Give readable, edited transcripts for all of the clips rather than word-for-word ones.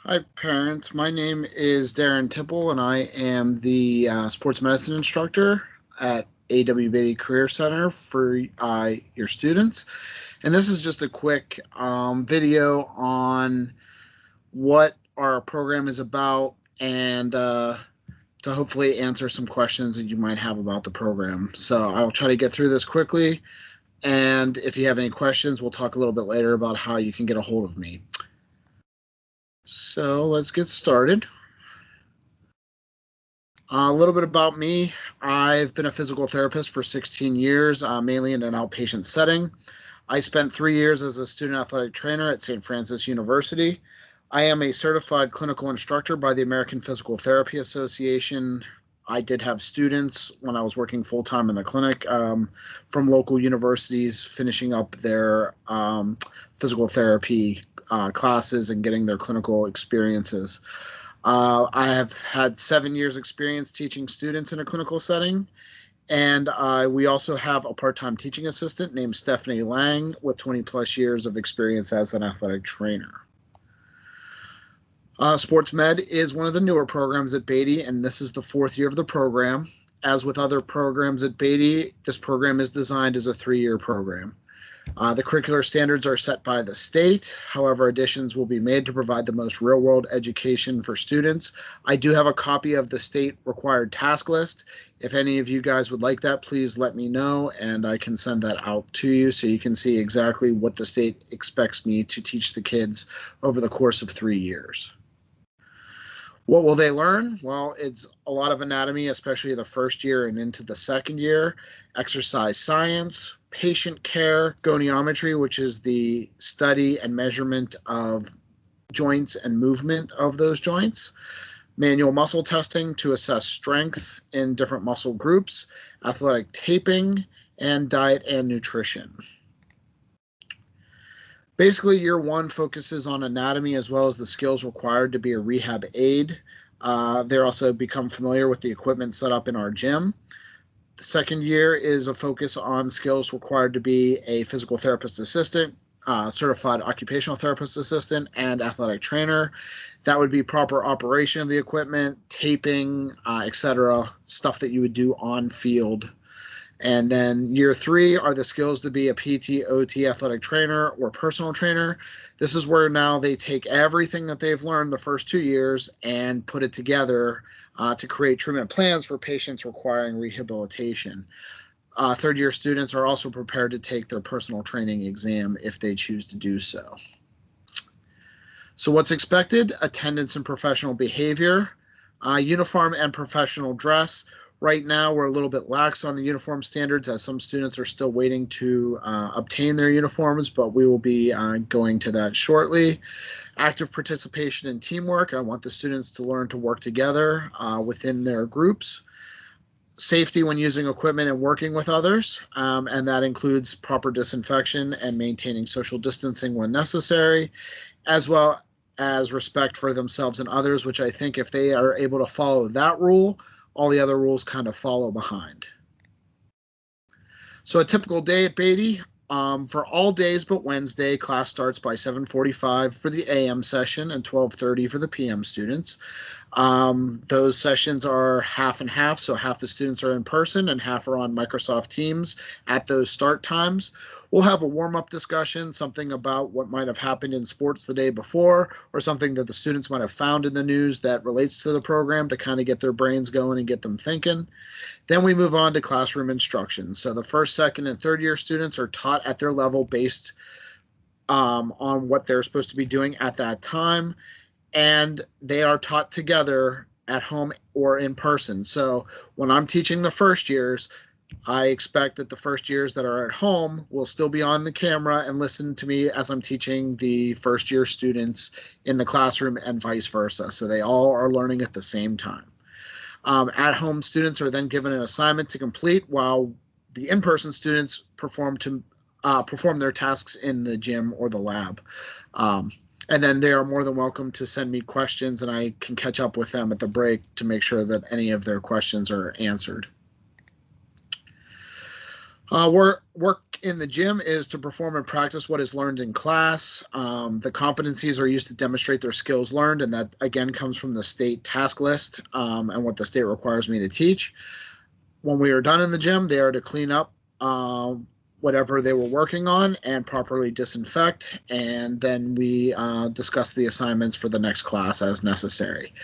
Hi, parents. My name is Darren Tipple, and I am the Sports Medicine Instructor at AWB Career Center for your students. And this is just a quick video on what our program is about and to hopefully answer some questions that you might have about the program. So I'll try to get through this quickly. And if you have any questions, we'll talk a little bit later about how you can get a hold of me. So let's get started. A little bit about me. I've been a physical therapist for 16 years, mainly in an outpatient setting. I spent 3 years as a student athletic trainer at St. Francis University. I am a certified clinical instructor by the American Physical Therapy Association. I did have students when I was working full time in the clinic from local universities finishing up their physical therapy classes and getting their clinical experiences. I have had 7 years experience teaching students in a clinical setting, and we also have a part-time teaching assistant named Stephanie Lang with 20 plus years of experience as an athletic trainer. Sports Med is one of the newer programs at Beatty, and this is the 4th year of the program. As with other programs at Beatty, this program is designed as a 3-year program. The curricular standards are set by the state. However, additions will be made to provide the most real-world education for students. I do have a copy of the state required task list. If any of you guys would like that, please let me know, and I can send that out to you so you can see exactly what the state expects me to teach the kids over the course of 3 years. What will they learn? Well, it's a lot of anatomy, especially the first year and into the second year, exercise science, patient care, goniometry, which is the study and measurement of joints and movement of those joints, manual muscle testing to assess strength in different muscle groups, athletic taping, and diet and nutrition. Basically, year one focuses on anatomy as well as the skills required to be a rehab aide. They also become familiar with the equipment set up in our gym. The second year is a focus on skills required to be a physical therapist assistant, certified occupational therapist assistant, and athletic trainer. That would be proper operation of the equipment, taping, etc., stuff that you would do on field. And then year 3 are the skills to be a PT, OT, athletic trainer, or personal trainer. This is where now they take everything that they've learned the first 2 years and put it together to create treatment plans for patients requiring rehabilitation. Third-year students are also prepared to take their personal training exam if they choose to do so. So what's expected? Attendance and professional behavior, uniform and professional dress. Right now, we're a little bit lax on the uniform standards as some students are still waiting to obtain their uniforms, but we will be going to that shortly. Active participation in teamwork. I want the students to learn to work together within their groups. Safety when using equipment and working with others, and that includes proper disinfection and maintaining social distancing when necessary, as well as respect for themselves and others, which I think if they are able to follow that rule, all the other rules kind of follow behind. So a typical day at Beatty, for all days but Wednesday, class starts by 7:45 for the AM session and 12:30 for the PM students. Those sessions are half and half, so half the students are in person and half are on Microsoft Teams at those start times. We'll have a warm-up discussion, something about what might have happened in sports the day before, or something that the students might have found in the news that relates to the program to kind of get their brains going and get them thinking. Then we move on to classroom instruction. So the first, second, and third-year students are taught at their level based on what they're supposed to be doing at that time, and they are taught together at home or in person. So when I'm teaching the first years, I expect that the first years that are at home will still be on the camera and listen to me as I'm teaching the first year students in the classroom and vice versa. So they all are learning at the same time. At-home students are then given an assignment to complete while the in-person students perform their tasks in the gym or the lab. And then they are more than welcome to send me questions, and I can catch up with them at the break to make sure that any of their questions are answered. Work in the gym is to perform and practice what is learned in class. The competencies are used to demonstrate their skills learned, and that again comes from the state task list and what the state requires me to teach. When we are done in the gym, they are to clean up whatever they were working on and properly disinfect, and then we discuss the assignments for the next class as necessary.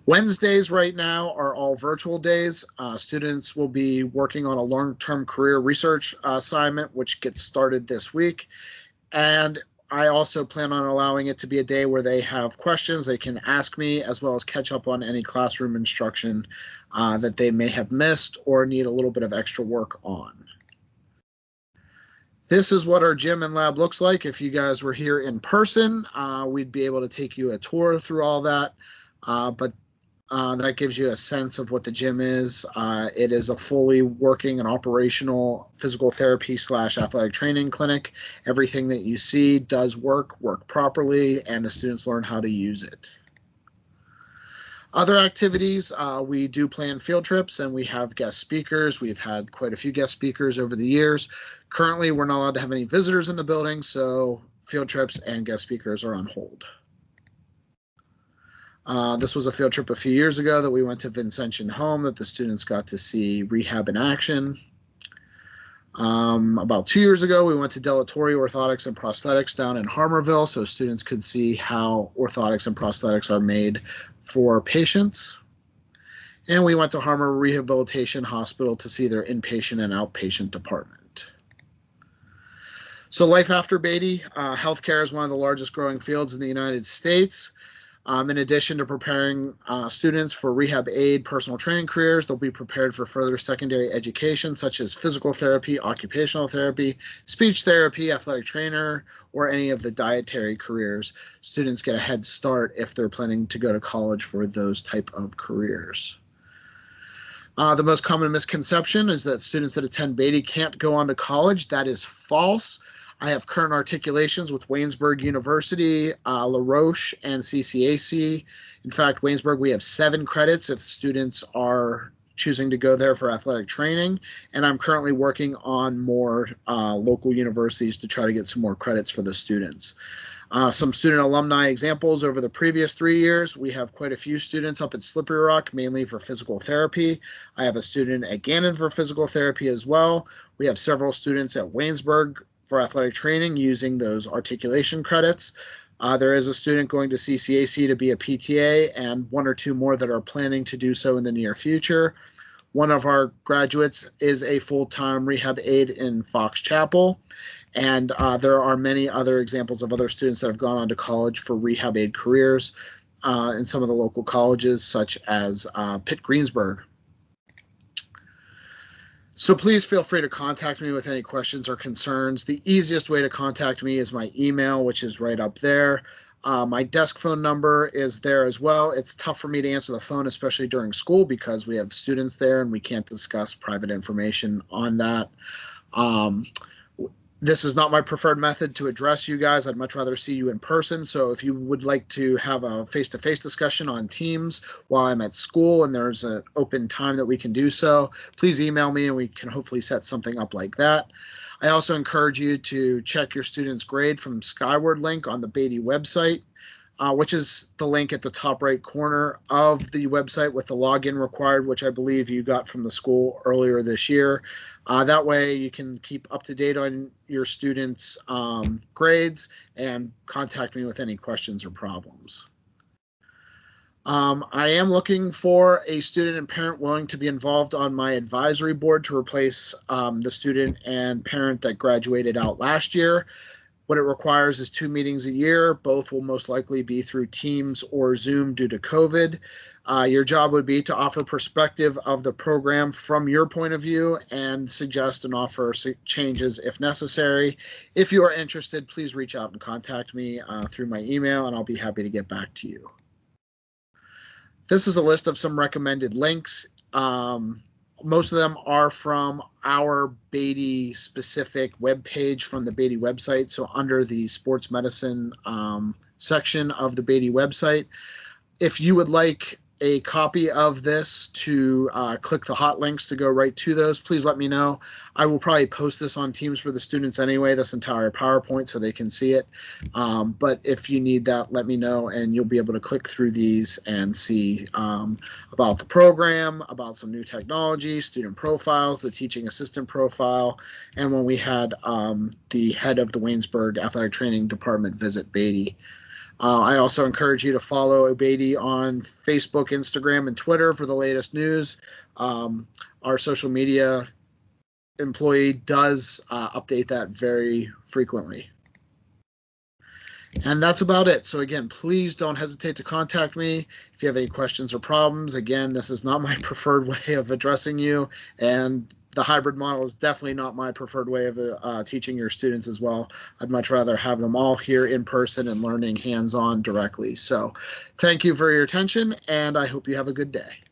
Wednesdays right now are all virtual days. Students will be working on a long-term career research assignment, which gets started this week. And I also plan on allowing it to be a day where they have questions they can ask me, as well as catch up on any classroom instruction that they may have missed or need a little bit of extra work on. This is what our gym and lab looks like. If you guys were here in person, we'd be able to take you a tour through all that. But that gives you a sense of what the gym is. It is a fully working and operational physical therapy / athletic training clinic. Everything that you see does work properly, and the students learn how to use it. Other activities, we do plan field trips, and we have guest speakers. We've had quite a few guest speakers over the years. Currently, we're not allowed to have any visitors in the building, so field trips and guest speakers are on hold. This was a field trip a few years ago that we went to Vincention Home that the students got to see rehab in action. About 2 years ago, we went to Torre Orthotics and Prosthetics down in Harmarville so students could see how orthotics and prosthetics are made for patients. And we went to Harmar Rehabilitation Hospital to see their inpatient and outpatient department. So life after Beatty, healthcare is one of the largest growing fields in the United States. In addition to preparing students for rehab aid personal training careers, they'll be prepared for further secondary education such as physical therapy, occupational therapy, speech therapy, athletic trainer, or any of the dietary careers. Students get a head start if they're planning to go to college for those type of careers. The most common misconception is that students that attend Beatty can't go on to college. That is false. I have current articulations with Waynesburg University, La Roche, and CCAC. In fact, Waynesburg, we have 7 credits if students are choosing to go there for athletic training, and I'm currently working on more local universities to try to get some more credits for the students. Some student alumni examples over the previous 3 years. We have quite a few students up at Slippery Rock, mainly for physical therapy. I have a student at Gannon for physical therapy as well. We have several students at Waynesburg for athletic training using those articulation credits. There is a student going to CCAC to be a PTA, and 1 or 2 more that are planning to do so in the near future. One of our graduates is a full-time rehab aide in Fox Chapel, and there are many other examples of other students that have gone on to college for rehab aid careers in some of the local colleges, such as Pitt Greensburg. So please feel free to contact me with any questions or concerns. The easiest way to contact me is my email, which is right up there. My desk phone number is there as well. It's tough for me to answer the phone, especially during school, because we have students there and we can't discuss private information on that. This is not my preferred method to address you guys. I'd much rather see you in person. So if you would like to have a face-to-face discussion on Teams while I'm at school and there's an open time that we can do so, please email me and we can hopefully set something up like that. I also encourage you to check your student's grade from Skyward link on the Beatty website, which is the link at the top right corner of the website with the login required, which I believe you got from the school earlier this year. That way you can keep up to date on your students' grades and contact me with any questions or problems. I am looking for a student and parent willing to be involved on my advisory board to replace the student and parent that graduated out last year. What it requires is 2 meetings a year. Both will most likely be through Teams or Zoom due to COVID. Your job would be to offer perspective of the program from your point of view and suggest and offer changes if necessary. If you are interested, please reach out and contact me through my email, and I'll be happy to get back to you. This is a list of some recommended links. Most of them are from our Beatty specific webpage from the Beatty website. So under the sports medicine section of the Beatty website, if you would like a copy of this to click the hot links to go right to those, please let me know. I will probably post this on Teams for the students anyway, this entire PowerPoint, so they can see it. But if you need that, let me know, and you'll be able to click through these and see about the program, about some new technology, student profiles, the teaching assistant profile, and when we had the head of the Waynesburg Athletic Training Department visit Beatty. I also encourage you to follow Beatty on Facebook, Instagram, and Twitter for the latest news. Our social media employee does update that very frequently. And that's about it. So again, please don't hesitate to contact me if you have any questions or problems. Again, this is not my preferred way of addressing you, and the hybrid model is definitely not my preferred way of teaching your students as well. I'd much rather have them all here in person and learning hands-on directly. So thank you for your attention, and I hope you have a good day.